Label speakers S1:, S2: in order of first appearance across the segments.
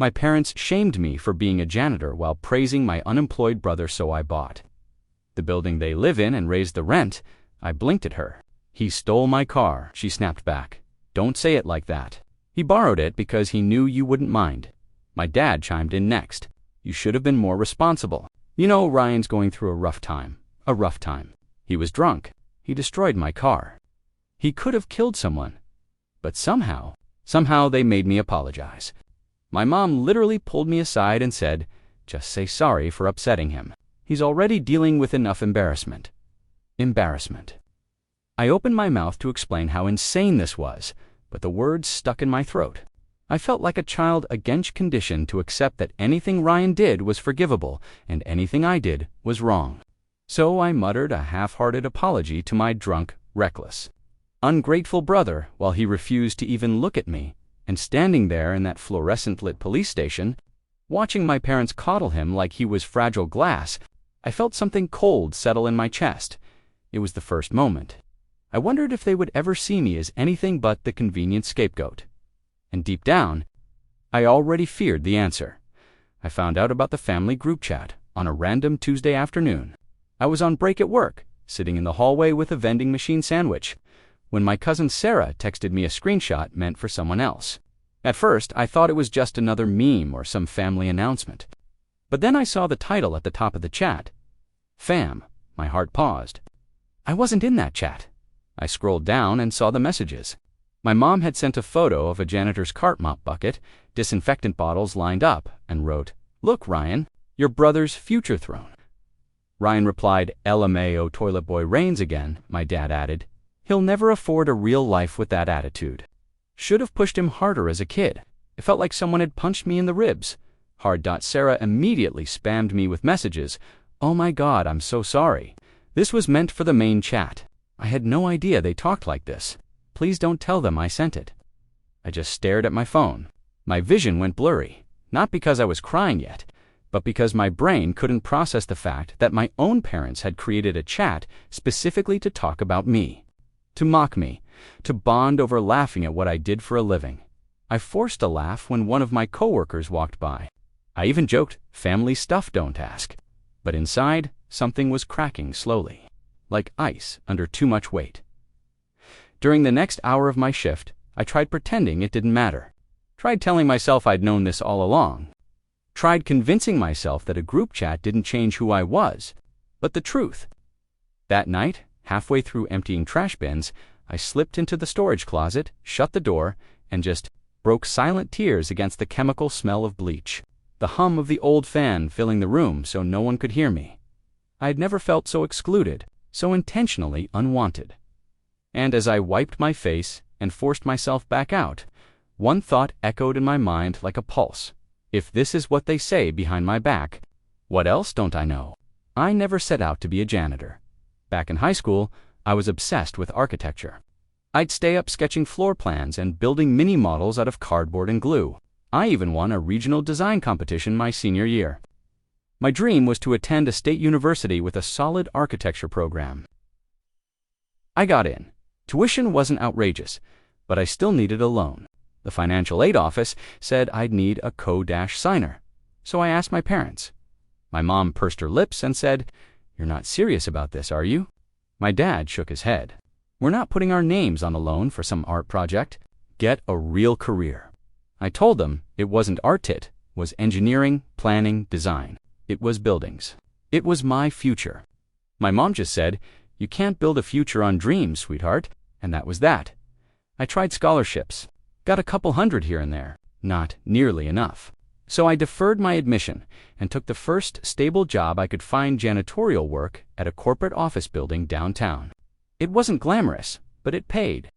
S1: My parents shamed me for being a janitor while praising my unemployed brother, so I bought the building they live in and raised the rent. I blinked at her. He stole my car, she snapped back. Don't say it like that. He borrowed it because he knew you wouldn't mind. My dad chimed in next. You should have been more responsible. You know, Ryan's going through a rough time. A rough time. He was drunk. He destroyed my car. He could have killed someone. But somehow they made me apologize. My mom literally pulled me aside and said, just say sorry for upsetting him. He's already dealing with enough embarrassment. Embarrassment. I opened my mouth to explain how insane this was, but the words stuck in my throat. I felt like a child against condition to accept that anything Ryan did was forgivable and anything I did was wrong. So I muttered a half-hearted apology to my drunk, reckless, ungrateful brother while he refused to even look at me, and standing there in that fluorescent-lit police station, watching my parents coddle him like he was fragile glass, I felt something cold settle in my chest. It was the first moment. I wondered if they would ever see me as anything but the convenient scapegoat. And deep down, I already feared the answer. I found out about the family group chat on a random Tuesday afternoon. I was on break at work, sitting in the hallway with a vending machine sandwich, when my cousin Sarah texted me a screenshot meant for someone else. At first, I thought it was just another meme or some family announcement. But then I saw the title at the top of the chat. Fam. My heart paused. I wasn't in that chat. I scrolled down and saw the messages. My mom had sent a photo of a janitor's cart mop bucket, disinfectant bottles lined up, and wrote, "Look, Ryan, your brother's future throne." Ryan replied, "LMAO, toilet boy reigns again," my dad added. "He'll never afford a real life with that attitude. Should have pushed him harder as a kid. It felt like someone had punched me in the ribs." Sarah immediately spammed me with messages. "Oh my God, I'm so sorry. This was meant for the main chat. I had no idea they talked like this. Please don't tell them I sent it." I just stared at my phone. My vision went blurry, not because I was crying yet, but because my brain couldn't process the fact that my own parents had created a chat specifically to talk about me, to mock me, to bond over laughing at what I did for a living. I forced a laugh when one of my coworkers walked by. I even joked, "Family stuff, don't ask." But inside, something was cracking slowly, like ice under too much weight. During the next hour of my shift, I tried pretending it didn't matter. Tried telling myself I'd known this all along. Tried convincing myself that a group chat didn't change who I was. But the truth. That night, halfway through emptying trash bins, I slipped into the storage closet, shut the door, and just broke silent tears against the chemical smell of bleach, the hum of the old fan filling the room so no one could hear me. I had never felt so excluded, so intentionally unwanted. And as I wiped my face and forced myself back out, one thought echoed in my mind like a pulse. If this is what they say behind my back, what else don't I know? I never set out to be a janitor. Back in high school, I was obsessed with architecture. I'd stay up sketching floor plans and building mini models out of cardboard and glue. I even won a regional design competition my senior year. My dream was to attend a state university with a solid architecture program. I got in. Tuition wasn't outrageous, but I still needed a loan. The financial aid office said I'd need a co-signer. So I asked my parents. My mom pursed her lips and said, "You're not serious about this, are you?" My dad shook his head. "We're not putting our names on a loan for some art project. Get a real career." I told them it wasn't art, it was engineering, planning, design. It was buildings. It was my future. My mom just said, "You can't build a future on dreams, sweetheart," and that was that. I tried scholarships. Got a couple hundred here and there. Not nearly enough. So I deferred my admission and took the first stable job I could find, janitorial work at a corporate office building downtown. It wasn't glamorous, but it paid.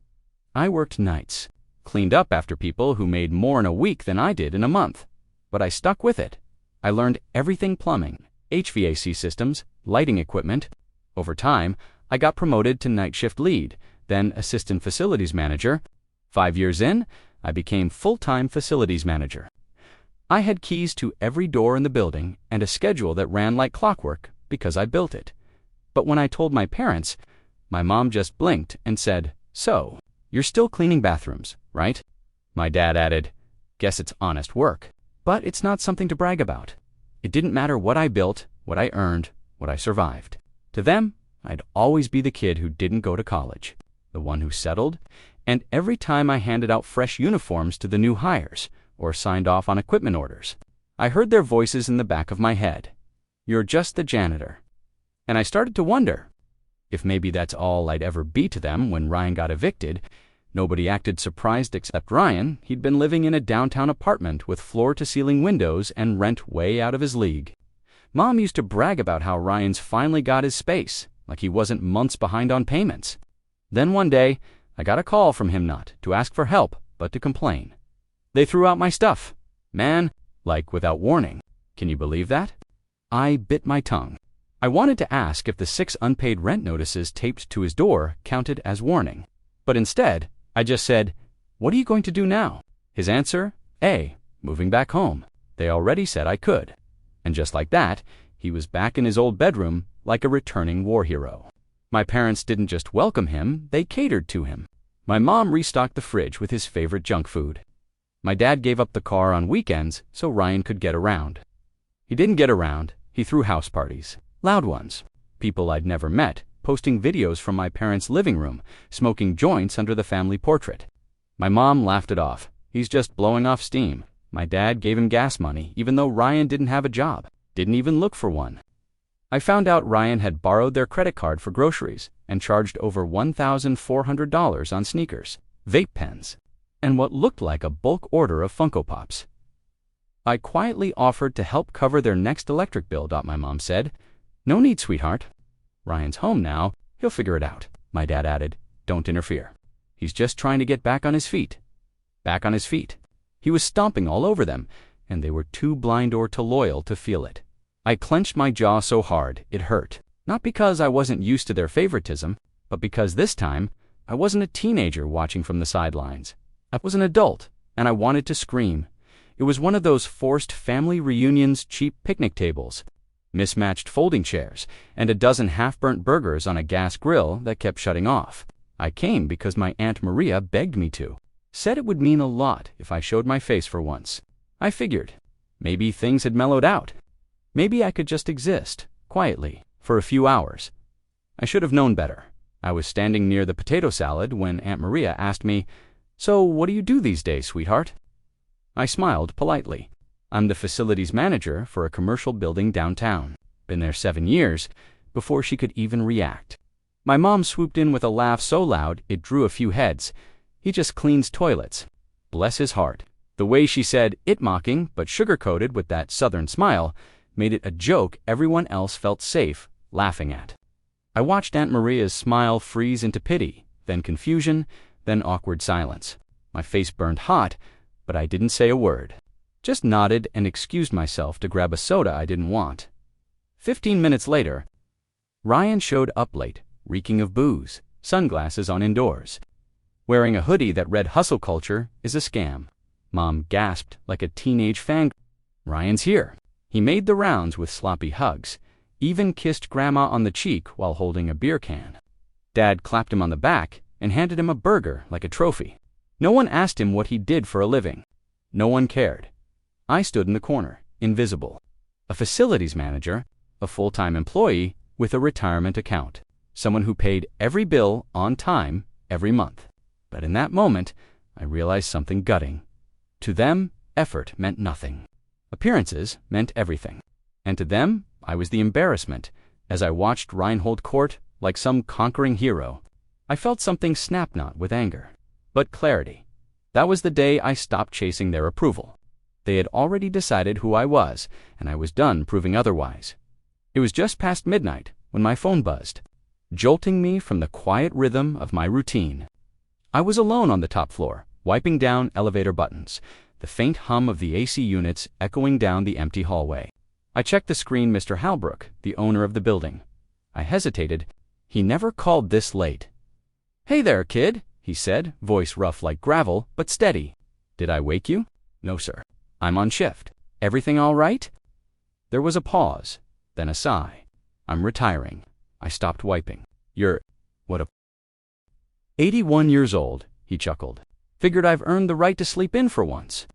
S1: I worked nights, cleaned up after people who made more in a week than I did in a month. But I stuck with it. I learned everything: plumbing, HVAC systems, lighting equipment. Over time, I got promoted to night shift lead, then assistant facilities manager. 5 years in, I became full-time facilities manager. I had keys to every door in the building and a schedule that ran like clockwork because I built it. But when I told my parents, my mom just blinked and said, "So, you're still cleaning bathrooms, right?" My dad added, "Guess it's honest work." But it's not something to brag about. It didn't matter what I built, what I earned, what I survived. To them, I'd always be the kid who didn't go to college, the one who settled, and every time I handed out fresh uniforms to the new hires or signed off on equipment orders, I heard their voices in the back of my head. "You're just the janitor." And I started to wonder if maybe that's all I'd ever be to them. When Ryan got evicted, nobody acted surprised except Ryan. He'd been living in a downtown apartment with floor-to-ceiling windows and rent way out of his league. Mom used to brag about how Ryan's finally got his space, like he wasn't months behind on payments. Then one day, I got a call from him, not to ask for help, but to complain. They threw out my stuff. Man, like without warning. Can you believe that? I bit my tongue. I wanted to ask if the 6 unpaid rent notices taped to his door counted as warning. But instead, I just said, "What are you going to do now?" His answer, moving back home. They already said I could. And just like that, he was back in his old bedroom like a returning war hero. My parents didn't just welcome him, they catered to him. My mom restocked the fridge with his favorite junk food. My dad gave up the car on weekends so Ryan could get around. He didn't get around, he threw house parties. Loud ones. People I'd never met, posting videos from my parents' living room, smoking joints under the family portrait. My mom laughed it off. He's just blowing off steam. My dad gave him gas money, even though Ryan didn't have a job, didn't even look for one. I found out Ryan had borrowed their credit card for groceries and charged over $1,400 on sneakers, vape pens, and what looked like a bulk order of Funko Pops. I quietly offered to help cover their next electric bill, my mom said. "No need, sweetheart. Ryan's home now. He'll figure it out," my dad added. "Don't interfere. He's just trying to get back on his feet." Back on his feet. He was stomping all over them, and they were too blind or too loyal to feel it. I clenched my jaw so hard it hurt, not because I wasn't used to their favoritism, but because this time I wasn't a teenager watching from the sidelines. I was an adult, and I wanted to scream. It was one of those forced family reunions, cheap picnic tables, mismatched folding chairs, and a dozen half-burnt burgers on a gas grill that kept shutting off. I came because my Aunt Maria begged me to. Said it would mean a lot if I showed my face for once. I figured, maybe things had mellowed out. Maybe I could just exist, quietly, for a few hours. I should have known better. I was standing near the potato salad when Aunt Maria asked me, "So what do you do these days, sweetheart?" I smiled politely. "I'm the facilities manager for a commercial building downtown. Been there 7 years," before she could even react. My mom swooped in with a laugh so loud it drew a few heads. "He just cleans toilets." Bless his heart. The way she said it, mocking but sugar-coated with that southern smile, made it a joke everyone else felt safe laughing at. I watched Aunt Maria's smile freeze into pity, then confusion, then awkward silence. My face burned hot, but I didn't say a word. Just nodded and excused myself to grab a soda I didn't want. 15 minutes later, Ryan showed up late, reeking of booze, sunglasses on indoors, wearing a hoodie that read "Hustle Culture is a scam." Mom gasped like a teenage fan. "Ryan's here." He made the rounds with sloppy hugs, even kissed Grandma on the cheek while holding a beer can. Dad clapped him on the back and handed him a burger like a trophy. No one asked him what he did for a living. No one cared. I stood in the corner, invisible. A facilities manager, a full-time employee with a retirement account. Someone who paid every bill on time every month. But in that moment, I realized something gutting. To them, effort meant nothing. Appearances meant everything. And to them, I was the embarrassment. As I watched Ryan hold court like some conquering hero, I felt something snap not with anger, but clarity. That was the day I stopped chasing their approval. They had already decided who I was, and I was done proving otherwise. It was just past midnight when my phone buzzed, jolting me from the quiet rhythm of my routine. I was alone on the top floor, wiping down elevator buttons, the faint hum of the AC units echoing down the empty hallway. I checked the screen. Mr. Halbrook, the owner of the building. I hesitated. He never called this late. "Hey there, kid," he said, voice rough like gravel, but steady. "Did I wake you?" "No, sir. I'm on shift. Everything all right?" There was a pause, then a sigh. "I'm retiring." I stopped wiping. "You're... what a... 81 years old," he chuckled. "Figured I've earned the right to sleep in for once."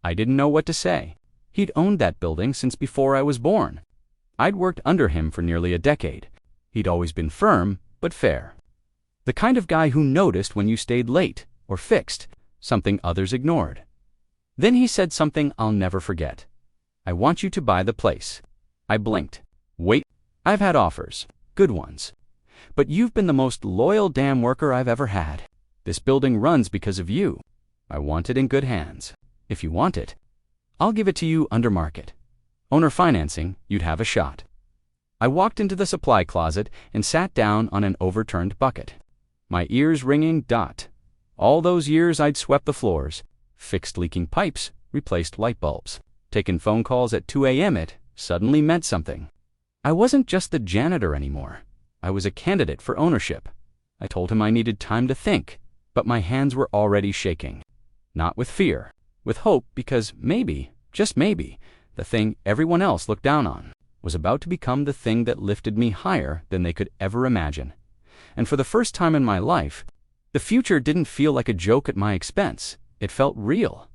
S1: I didn't know what to say. He'd owned that building since before I was born. I'd worked under him for nearly a decade. He'd always been firm, but fair. The kind of guy who noticed when you stayed late or fixed something others ignored. Then he said something I'll never forget. "I want you to buy the place." I blinked. "Wait, I've had offers, good ones. But you've been the most loyal damn worker I've ever had. This building runs because of you. I want it in good hands. If you want it, I'll give it to you under market. Owner financing, you'd have a shot." I walked into the supply closet and sat down on an overturned bucket. My ears ringing. All those years I'd swept the floors, fixed leaking pipes, replaced light bulbs, taken phone calls at 2 a.m. It suddenly meant something. I wasn't just the janitor anymore. I was a candidate for ownership. I told him I needed time to think, but my hands were already shaking. Not with fear, with hope, because maybe, just maybe, the thing everyone else looked down on was about to become the thing that lifted me higher than they could ever imagine. And for the first time in my life, the future didn't feel like a joke at my expense. It felt real.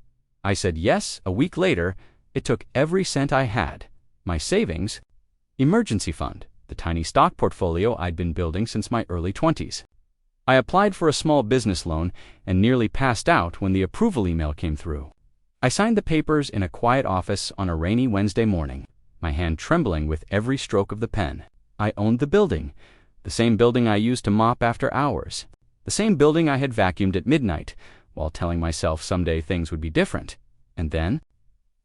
S1: I said yes. A week later, it took every cent I had, my savings, emergency fund, the tiny stock portfolio I'd been building since my early 20s. I applied for a small business loan and nearly passed out when the approval email came through. I signed the papers in a quiet office on a rainy Wednesday morning, my hand trembling with every stroke of the pen. I owned the building, the same building I used to mop after hours, the same building I had vacuumed at midnight, while telling myself someday things would be different. And then,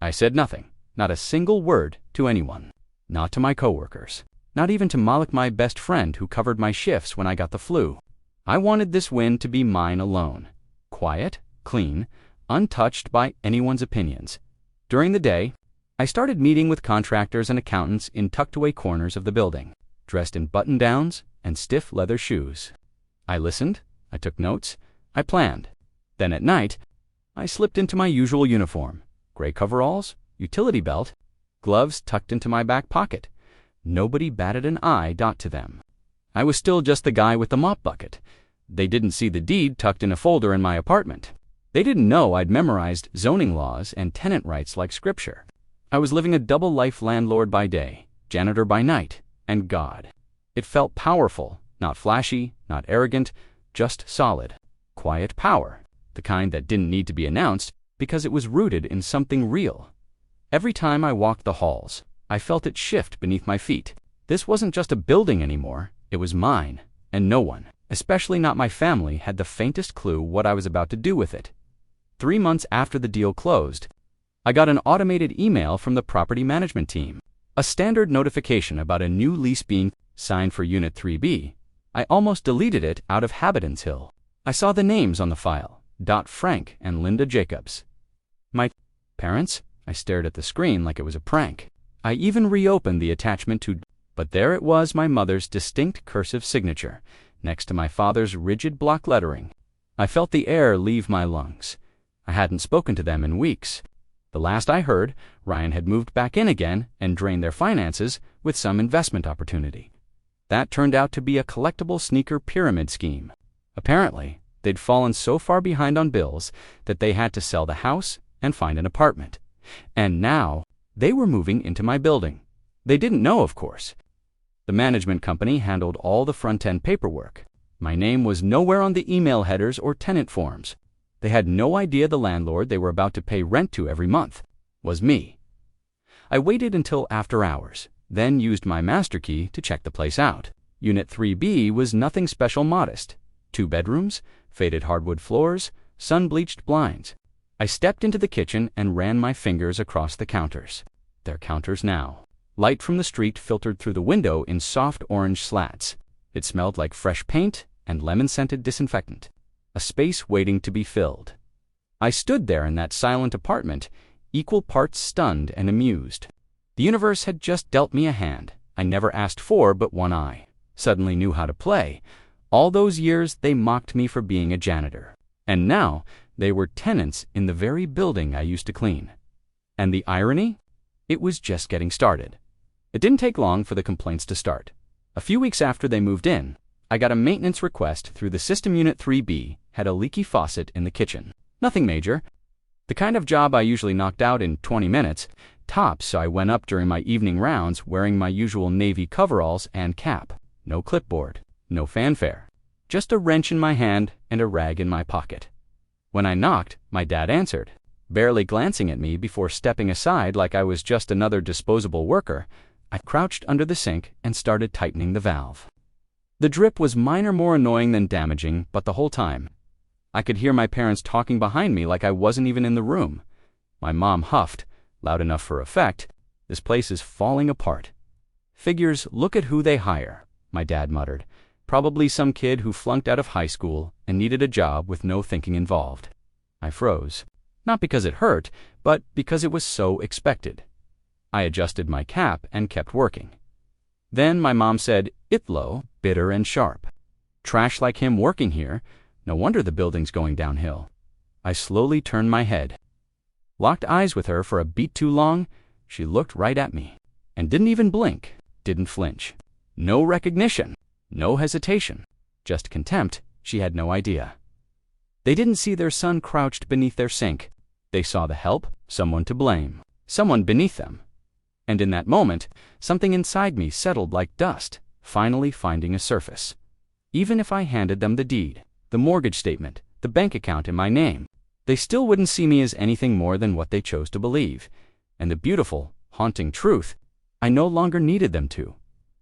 S1: I said nothing, not a single word to anyone. Not to my coworkers, not even to Malik, my best friend who covered my shifts when I got the flu. I wanted this win to be mine alone. Quiet, clean, untouched by anyone's opinions. During the day, I started meeting with contractors and accountants in tucked-away corners of the building, dressed in button-downs and stiff leather shoes. I listened, I took notes, I planned. Then at night, I slipped into my usual uniform, gray coveralls, utility belt, gloves tucked into my back pocket. Nobody batted an eye to them. I was still just the guy with the mop bucket. They didn't see the deed tucked in a folder in my apartment. They didn't know I'd memorized zoning laws and tenant rights like scripture. I was living a double life, landlord by day, janitor by night, and God. It felt powerful, not flashy, not arrogant, just solid, quiet power, the kind that didn't need to be announced because it was rooted in something real. Every time I walked the halls, I felt it shift beneath my feet. This wasn't just a building anymore, it was mine, and no one, especially not my family, had the faintest clue what I was about to do with it. 3 months after the deal closed, I got an automated email from the property management team, a standard notification about a new lease being signed for Unit 3B. I almost deleted it out of habit until I saw the names on the file, Frank and Linda Jacobs. My parents? I stared at the screen like it was a prank. I even reopened the attachment but there it was, my mother's distinct cursive signature, next to my father's rigid block lettering. I felt the air leave my lungs. I hadn't spoken to them in weeks. The last I heard, Ryan had moved back in again and drained their finances with some investment opportunity. That turned out to be a collectible sneaker pyramid scheme. Apparently, they'd fallen so far behind on bills that they had to sell the house and find an apartment. And now, they were moving into my building. They didn't know, of course. The management company handled all the front-end paperwork. My name was nowhere on the email headers or tenant forms. They had no idea the landlord they were about to pay rent to every month was me. I waited until after hours, then used my master key to check the place out. Unit 3B was nothing special, modest. 2 bedrooms, faded hardwood floors, sun-bleached blinds. I stepped into the kitchen and ran my fingers across the counters. They're counters now. Light from the street filtered through the window in soft orange slats. It smelled like fresh paint and lemon-scented disinfectant. A space waiting to be filled. I stood there in that silent apartment, equal parts stunned and amused. The universe had just dealt me a hand I never asked for, but one I suddenly knew how to play. All those years they mocked me for being a janitor. And now they were tenants in the very building I used to clean. And the irony? It was just getting started. It didn't take long for the complaints to start. A few weeks after they moved in, I got a maintenance request through the system. Unit 3B had a leaky faucet in the kitchen. Nothing major. The kind of job I usually knocked out in 20 minutes. tops, so I went up during my evening rounds wearing my usual navy coveralls and cap. No clipboard, no fanfare, just a wrench in my hand and a rag in my pocket. When I knocked, my dad answered. Barely glancing at me before stepping aside like I was just another disposable worker, I crouched under the sink and started tightening the valve. The drip was minor more annoying than damaging, but the whole time, I could hear my parents talking behind me like I wasn't even in the room. My mom huffed, loud enough for effect, "This place is falling apart." "Figures, look at who they hire," my dad muttered. "Probably some kid who flunked out of high school and needed a job with no thinking involved." I froze, not because it hurt, but because it was so expected. I adjusted my cap and kept working. Then my mom said, "Itlo," bitter and sharp. "Trash like him working here. No wonder the building's going downhill." I slowly turned my head. Locked eyes with her for a beat too long, she looked right at me and didn't even blink, didn't flinch. No recognition, no hesitation, just contempt. She had no idea. They didn't see their son crouched beneath their sink. They saw the help, someone to blame, someone beneath them. And in that moment, something inside me settled like dust, finally finding a surface. Even if I handed them the deed, the mortgage statement, the bank account in my name, they still wouldn't see me as anything more than what they chose to believe. And the beautiful, haunting truth, I no longer needed them to.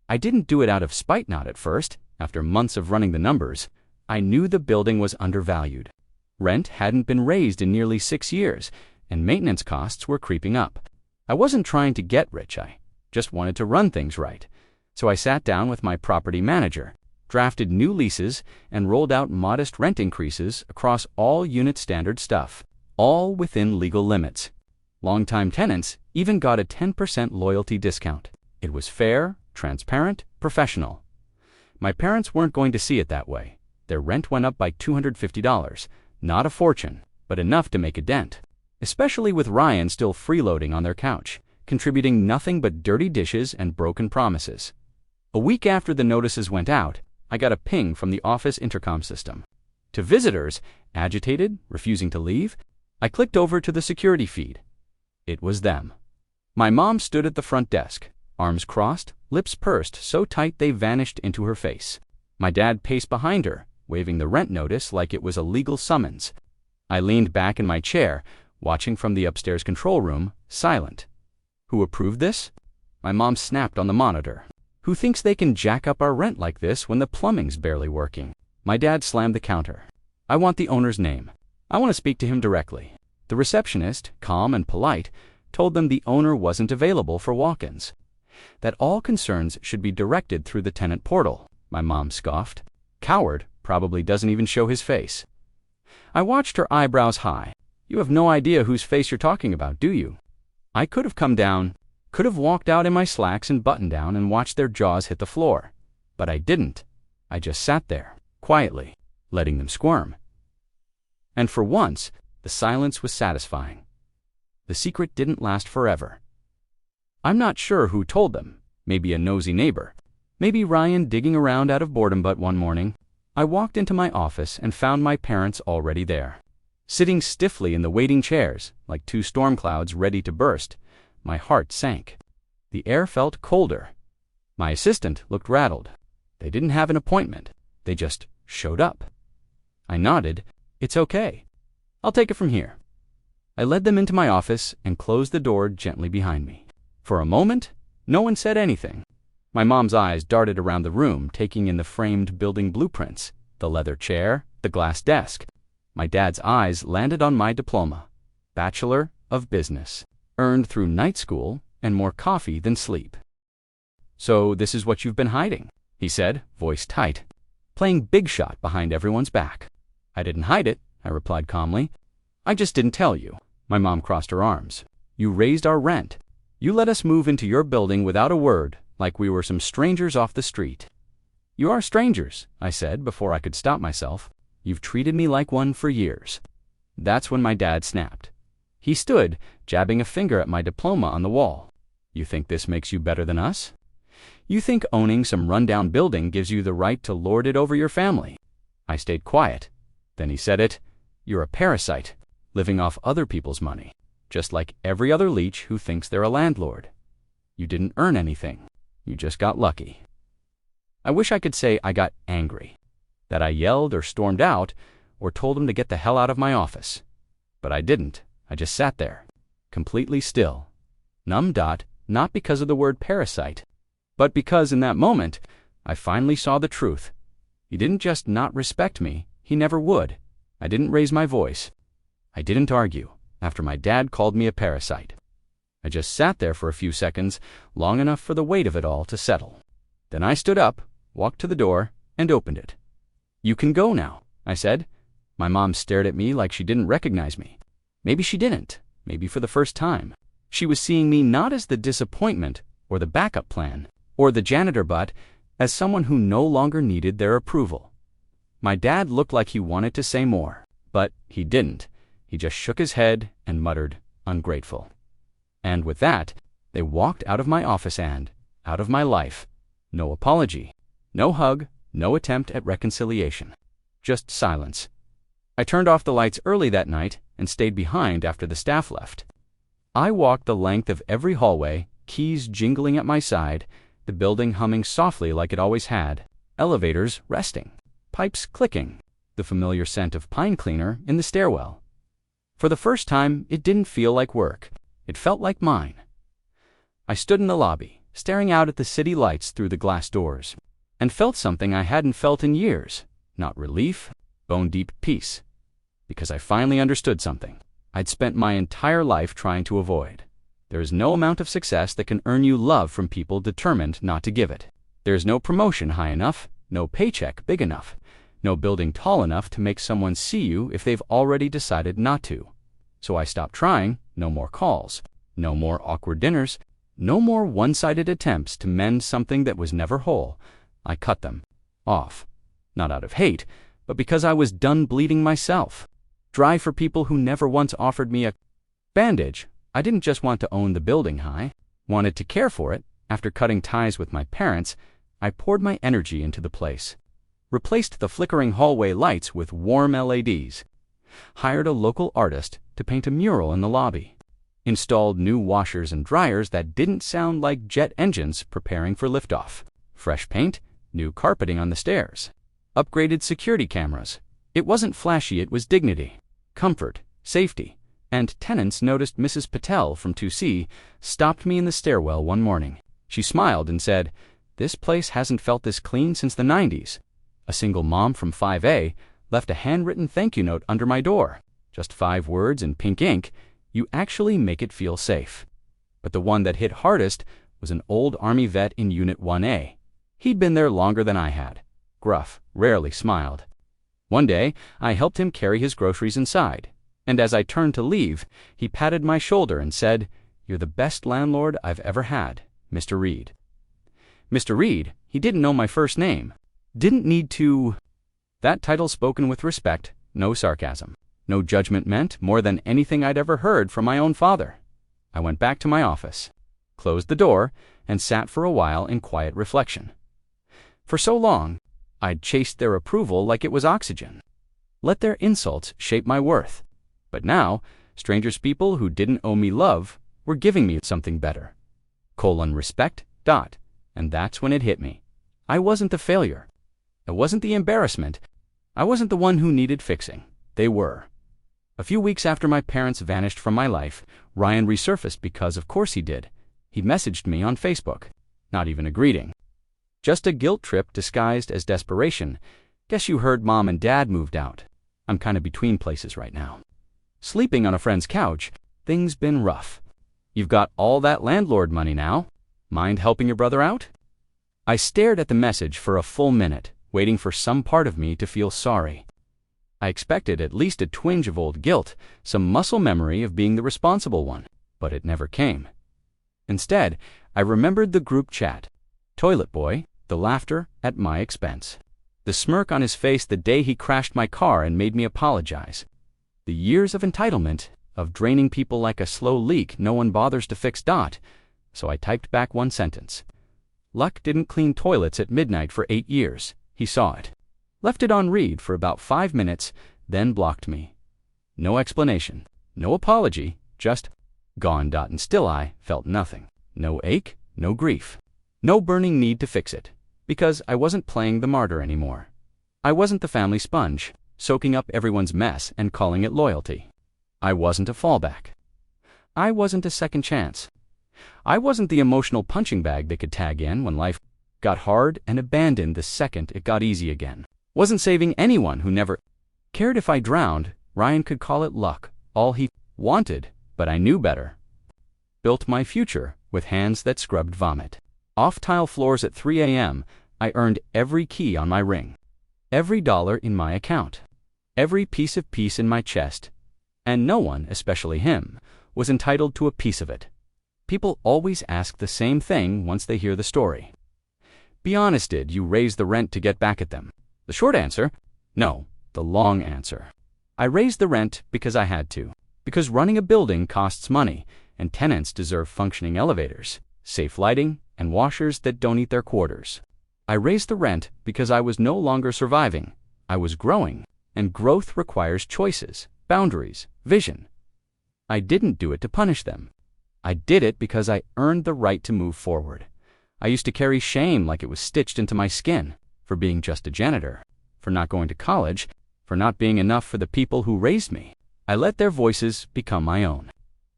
S1: I didn't do it out of spite, not at first. After months of running the numbers, I knew the building was undervalued. Rent hadn't been raised in nearly 6 years, and maintenance costs were creeping up. I wasn't trying to get rich, I just wanted to run things right. So I sat down with my property manager, drafted new leases, and rolled out modest rent increases across all unit standard stuff, all within legal limits. Longtime tenants even got a 10% loyalty discount. It was fair, transparent, professional. My parents weren't going to see it that way. Their rent went up by $250, not a fortune, but enough to make a dent, especially with Ryan still freeloading on their couch, contributing nothing but dirty dishes and broken promises. A week after the notices went out, I got a ping from the office intercom system. To visitors, agitated, refusing to leave, I clicked over to the security feed. It was them. My mom stood at the front desk, arms crossed, lips pursed so tight they vanished into her face. My dad paced behind her, waving the rent notice like it was a legal summons. I leaned back in my chair, watching from the upstairs control room, silent. Who approved this? My mom snapped on the monitor. Who thinks they can jack up our rent like this when the plumbing's barely working? My dad slammed the counter. I want the owner's name. I want to speak to him directly. The receptionist, calm and polite, told them the owner wasn't available for walk-ins, that all concerns should be directed through the tenant portal. My mom scoffed. Coward, probably doesn't even show his face. I watched her eyebrows high. You have no idea whose face you're talking about, do you? I could have come down, could have walked out in my slacks and button-down and watched their jaws hit the floor. But I didn't. I just sat there, quietly, letting them squirm. And for once, the silence was satisfying. The secret didn't last forever. I'm not sure who told them. Maybe a nosy neighbor. Maybe Ryan digging around out of boredom, but one morning, I walked into my office and found my parents already there. Sitting stiffly in the waiting chairs, like two storm clouds ready to burst. My heart sank. The air felt colder. My assistant looked rattled. They didn't have an appointment. They just showed up. I nodded. It's okay. I'll take it from here. I led them into my office and closed the door gently behind me. For a moment, no one said anything. My mom's eyes darted around the room, taking in the framed building blueprints, the leather chair, the glass desk. My dad's eyes landed on my diploma, Bachelor of Business, earned through night school and more coffee than sleep. So this is what you've been hiding, he said, voice tight, playing big shot behind everyone's back. I didn't hide it, I replied calmly. I just didn't tell you. My mom crossed her arms. You raised our rent. You let us move into your building without a word, like we were some strangers off the street. You are strangers, I said before I could stop myself. You've treated me like one for years. That's when my dad snapped. He stood, jabbing a finger at my diploma on the wall. You think this makes you better than us? You think owning some rundown building gives you the right to lord it over your family? I stayed quiet. Then he said it. You're a parasite, living off other people's money. just like every other leech who thinks they're a landlord. You didn't earn anything. You just got lucky. I wish I could say I got angry, that I yelled or stormed out or told him to get the hell out of my office. But I didn't. I just sat there, completely still, numb. Not because of the word parasite, but because in that moment, I finally saw the truth. He didn't just not respect me, he never would. I didn't raise my voice. I didn't argue after my dad called me a parasite. I just sat there for a few seconds, long enough for the weight of it all to settle. Then I stood up, walked to the door, and opened it. "You can go now," I said. My mom stared at me like she didn't recognize me. Maybe she didn't, maybe for the first time. She was seeing me not as the disappointment or the backup plan or the janitor, but as someone who no longer needed their approval. My dad looked like he wanted to say more, but he didn't. He just shook his head and muttered, "Ungrateful." And with that, they walked out of my office and out of my life. No apology, no hug, no attempt at reconciliation. Just silence. I turned off the lights early that night and stayed behind after the staff left. I walked the length of every hallway, keys jingling at my side, the building humming softly like it always had, elevators resting, pipes clicking, the familiar scent of pine cleaner in the stairwell. For the first time, it didn't feel like work. It felt like mine. I stood in the lobby, staring out at the city lights through the glass doors, and felt something I hadn't felt in years. Not relief, bone-deep peace. Because I finally understood something I'd spent my entire life trying to avoid. There is no amount of success that can earn you love from people determined not to give it. There is no promotion high enough, no paycheck big enough, no building tall enough to make someone see you if they've already decided not to. So I stopped trying. No more calls, no more awkward dinners, no more one-sided attempts to mend something that was never whole. I cut them off, not out of hate, but because I was done bleeding myself. Dry for people who never once offered me a bandage. I didn't just want to own the building wanted to care for it. After cutting ties with my parents, I poured my energy into the place, replaced the flickering hallway lights with warm LEDs, hired a local artist to paint a mural in the lobby, installed new washers and dryers that didn't sound like jet engines preparing for liftoff, fresh paint, new carpeting on the stairs, upgraded security cameras. It wasn't flashy, it was dignity, comfort, safety. And tenants noticed Mrs. Patel from 2C stopped me in the stairwell one morning. She smiled and said, "This place hasn't felt this clean since the 90s. A single mom from 5A left a handwritten thank you note under my door. Just 5 words in pink ink. You actually make it feel safe." But the one that hit hardest was an old Army vet in Unit 1A. He'd been there longer than I had. Gruff, rarely smiled. One day, I helped him carry his groceries inside, and as I turned to leave, he patted my shoulder and said, "You're the best landlord I've ever had, Mr. Reed." Mr. Reed, he didn't know my first name. Didn't need to. That title spoken with respect, no sarcasm, no judgment meant more than anything I'd ever heard from my own father. I went back to my office, closed the door, and sat for a while in quiet reflection. For so long, I'd chased their approval like it was oxygen, let their insults shape my worth. But now, strangers, people who didn't owe me love, were giving me something better. Respect. And that's when it hit me. I wasn't the failure. I wasn't the embarrassment. I wasn't the one who needed fixing. They were. A few weeks after my parents vanished from my life, Ryan resurfaced because of course he did. He messaged me on Facebook. Not even a greeting. Just a guilt trip disguised as desperation. "Guess you heard Mom and Dad moved out. I'm kind of between places right now. Sleeping on a friend's couch. Things been rough. You've got all that landlord money now. Mind helping your brother out?" I stared at the message for a full minute, waiting for some part of me to feel sorry. I expected at least a twinge of old guilt, some muscle memory of being the responsible one, but it never came. Instead, I remembered the group chat. Toilet boy, the laughter at my expense. The smirk on his face the day he crashed my car and made me apologize. The years of entitlement, of draining people like a slow leak no one bothers to fix. So I typed back one sentence. Luck didn't clean toilets at midnight for 8 years. He saw it. Left it on read for about 5 minutes, then blocked me. No explanation, no apology, just gone. And still I felt nothing. No ache, no grief, no burning need to fix it, because I wasn't playing the martyr anymore. I wasn't the family sponge, soaking up everyone's mess and calling it loyalty. I wasn't a fallback. I wasn't a second chance. I wasn't the emotional punching bag they could tag in when life got hard and abandoned the second it got easy again. Wasn't saving anyone who never cared if I drowned. Ryan could call it luck, all he wanted, but I knew better. Built my future with hands that scrubbed vomit. Off tile floors at 3 a.m., I earned every key on my ring, every dollar in my account, every piece of peace in my chest, and no one, especially him, was entitled to a piece of it. People always ask the same thing once they hear the story. Be honest, did you raise the rent to get back at them? The short answer, no. The long answer, I raised the rent because I had to. Because running a building costs money, and tenants deserve functioning elevators, safe lighting, and washers that don't eat their quarters. I raised the rent because I was no longer surviving. I was growing, and growth requires choices, boundaries, vision. I didn't do it to punish them. I did it because I earned the right to move forward. I used to carry shame like it was stitched into my skin, for being just a janitor, for not going to college, for not being enough for the people who raised me. I let their voices become my own.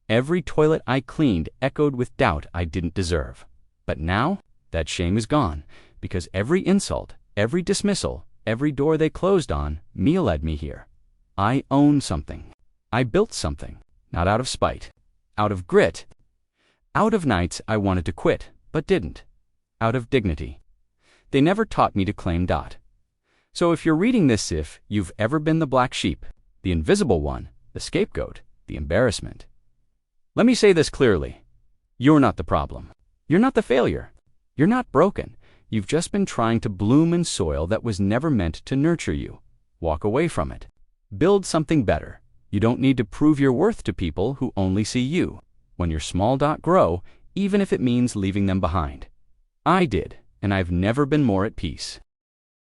S1: Every toilet I cleaned echoed with doubt I didn't deserve. But now, that shame is gone, because every insult, every dismissal, every door they closed on me led me here. I own something. I built something, not out of spite, out of grit, out of nights I wanted to quit, but didn't, out of dignity. They never taught me to claim . So if you're reading this, if you've ever been the black sheep, the invisible one, the scapegoat, the embarrassment, let me say this clearly. You're not the problem. You're not the failure. You're not broken. You've just been trying to bloom in soil that was never meant to nurture you. Walk away from it. Build something better. You don't need to prove your worth to people who only see you. When you're small, grow, even if it means leaving them behind. I did, and I've never been more at peace.